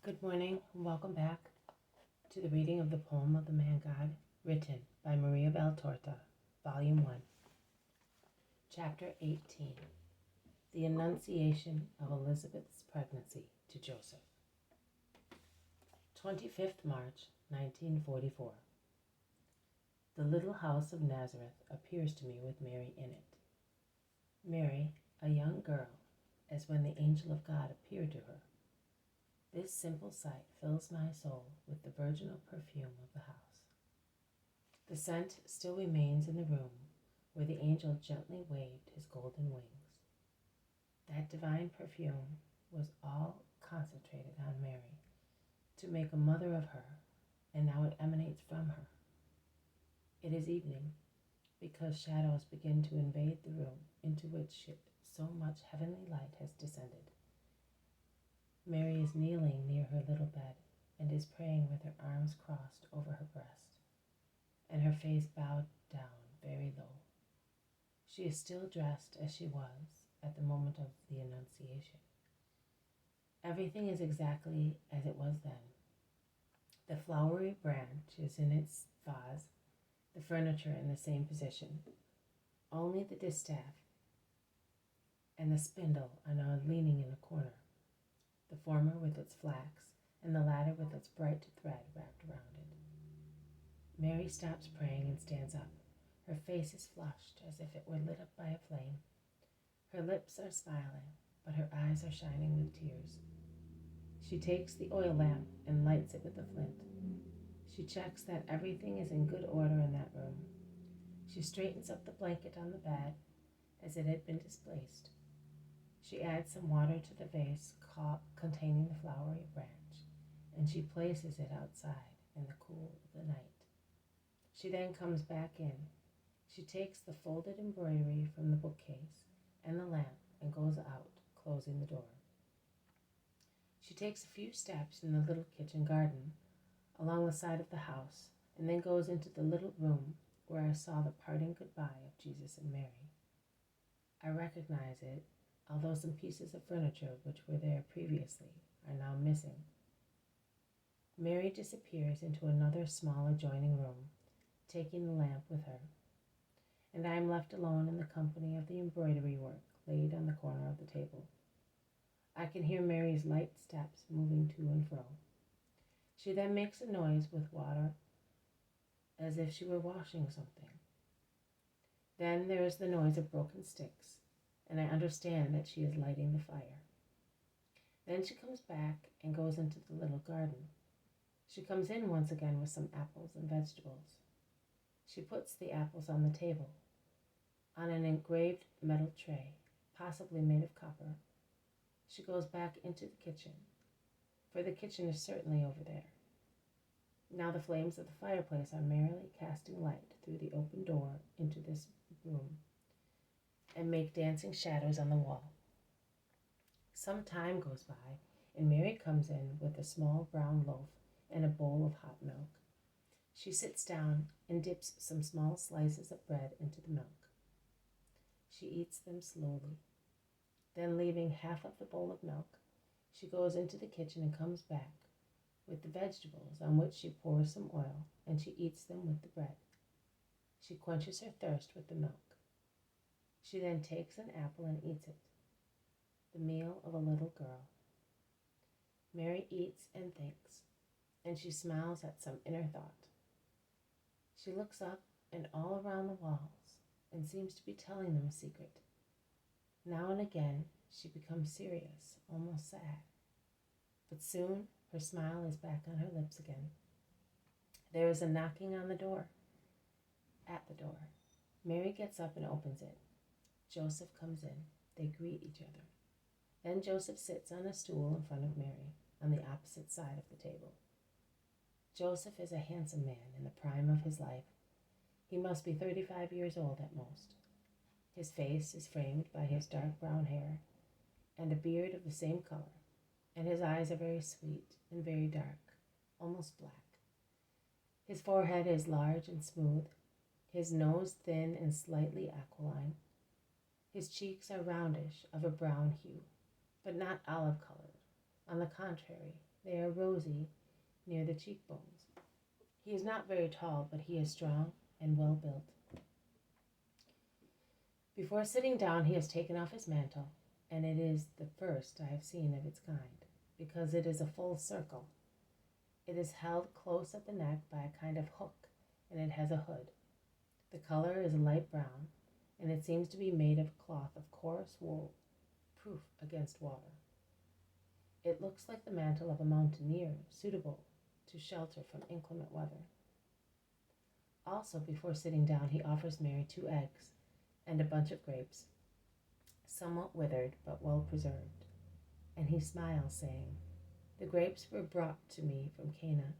Good morning and welcome back to the reading of the poem of the Man God, written by Maria Valtorta, Volume 1, Chapter 18, The Annunciation of Elizabeth's Pregnancy to Joseph. 25th March, 1944. The little house of Nazareth appears to me with Mary in it. Mary, a young girl, as when the angel of God appeared to her. This simple sight fills my soul with the virginal perfume of the house. The scent still remains in the room where the angel gently waved his golden wings. That divine perfume was all concentrated on Mary to make a mother of her, and now it emanates from her. It is evening, because shadows begin to invade the room into which so much heavenly light has descended. Mary is kneeling near her little bed and is praying with her arms crossed over her breast and her face bowed down very low. She is still dressed as she was at the moment of the Annunciation. Everything is exactly as it was then. The flowery branch is in its vase, the furniture in the same position. Only the distaff and the spindle are now leaning in a corner, the former with its flax, and the latter with its bright thread wrapped around it. Mary stops praying and stands up. Her face is flushed as if it were lit up by a flame. Her lips are smiling, but her eyes are shining with tears. She takes the oil lamp and lights it with a flint. She checks that everything is in good order in that room. She straightens up the blanket on the bed as it had been displaced. She adds some water to the vase containing the flowery branch, and she places it outside in the cool of the night. She then comes back in. She takes the folded embroidery from the bookcase and the lamp and goes out, closing the door. She takes a few steps in the little kitchen garden along the side of the house, and then goes into the little room where I saw the parting goodbye of Jesus and Mary. I recognize it, although some pieces of furniture which were there previously are now missing. Mary disappears into another small adjoining room, taking the lamp with her, and I am left alone in the company of the embroidery work laid on the corner of the table. I can hear Mary's light steps moving to and fro. She then makes a noise with water as if she were washing something. Then there is the noise of broken sticks, and I understand that she is lighting the fire. Then she comes back and goes into the little garden. She comes in once again with some apples and vegetables. She puts the apples on the table, on an engraved metal tray, possibly made of copper. She goes back into the kitchen, for the kitchen is certainly over there. Now the flames of the fireplace are merrily casting light through the open door into this room, and make dancing shadows on the wall. Some time goes by, and Mary comes in with a small brown loaf and a bowl of hot milk. She sits down and dips some small slices of bread into the milk. She eats them slowly. Then, leaving half of the bowl of milk, she goes into the kitchen and comes back with the vegetables, on which she pours some oil, and she eats them with the bread. She quenches her thirst with the milk. She then takes an apple and eats it, the meal of a little girl. Mary eats and thinks, and she smiles at some inner thought. She looks up and all around the walls and seems to be telling them a secret. Now and again she becomes serious, almost sad, but soon her smile is back on her lips again. There is a knocking on the door. At the door, Mary gets up and opens it. Joseph comes in. They greet each other. Then Joseph sits on a stool in front of Mary, on the opposite side of the table. Joseph is a handsome man in the prime of his life. He must be 35 years old at most. His face is framed by his dark brown hair and a beard of the same color, and his eyes are very sweet and very dark, almost black. His forehead is large and smooth, his nose thin and slightly aquiline. His cheeks are roundish, of a brown hue, but not olive-colored. On the contrary, They are rosy near the cheekbones. He is not very tall, but he is strong and well built. Before sitting down, he has taken off his mantle, and it is the first I have seen of its kind, because it is a full circle. It is held close at the neck by a kind of hook, and it has a hood. The color is light brown, and it seems to be made of cloth of coarse wool, proof against water. It looks like the mantle of a mountaineer, suitable to shelter from inclement weather. Also, before sitting down, he offers Mary 2 eggs and a bunch of grapes, somewhat withered but well preserved. And he smiles, saying, "The grapes were brought to me from Cana.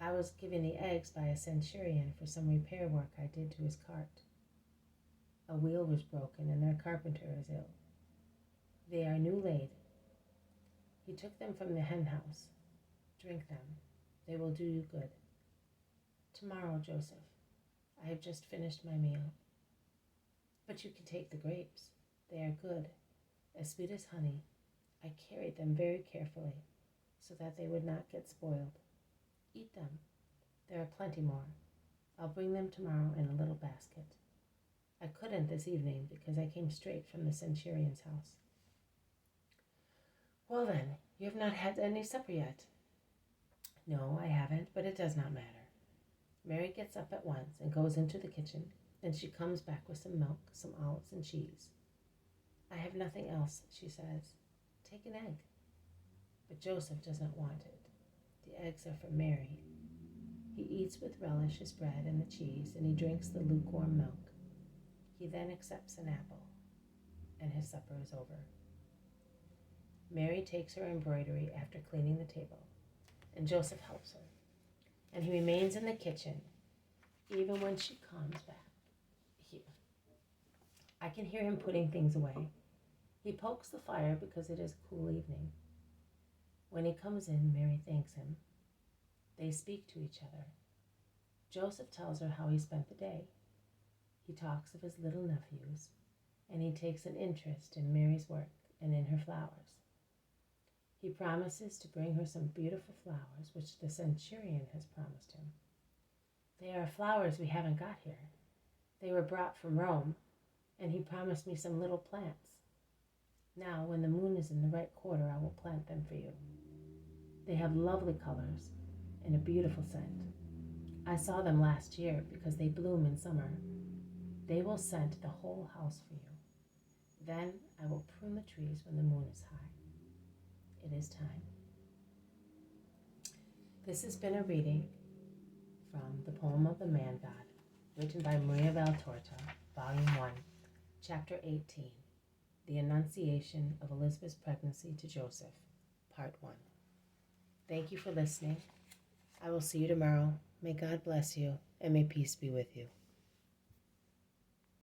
I was given the eggs by a centurion for some repair work I did to his cart. A wheel was broken, and their carpenter is ill. They are new laid. He took them from the hen house. Drink them. They will do you good. Tomorrow, Joseph, I have just finished my meal. But you can take the grapes. They are good, as sweet as honey. I carried them very carefully, so that they would not get spoiled. Eat them. There are plenty more. I'll bring them tomorrow in a little basket. I couldn't this evening because I came straight from the centurion's house." "Well then, you have not had any supper yet." "No, I haven't, but it does not matter." Mary gets up at once and goes into the kitchen. Then she comes back with some milk, some olives, and cheese. "I have nothing else," she says. "Take an egg." But Joseph does not want it. The eggs are for Mary. He eats with relish his bread and the cheese, and he drinks the lukewarm milk. He then accepts an apple, and his supper is over. Mary takes her embroidery after cleaning the table, and Joseph helps her. And he remains in the kitchen even when she comes back. Here, I can hear him putting things away. He pokes the fire because it is a cool evening. When he comes in, Mary thanks him. They speak to each other. Joseph tells her how he spent the day. He talks of his little nephews, and he takes an interest in Mary's work and in her flowers. He promises to bring her some beautiful flowers which the centurion has promised him. They are flowers we haven't got here. They were brought from Rome, and he promised me some little plants. Now, when the moon is in the right quarter, I will plant them for you. They have lovely colors and a beautiful scent. I saw them last year because they bloom in summer. They will scent the whole house for you. Then I will prune the trees when the moon is high. It is time." This has been a reading from The Poem of the Man God, written by Maria Valtorta, Volume 1, Chapter 18, The Annunciation of Elizabeth's Pregnancy to Joseph, Part 1. Thank you for listening. I will see you tomorrow. May God bless you, and may peace be with you.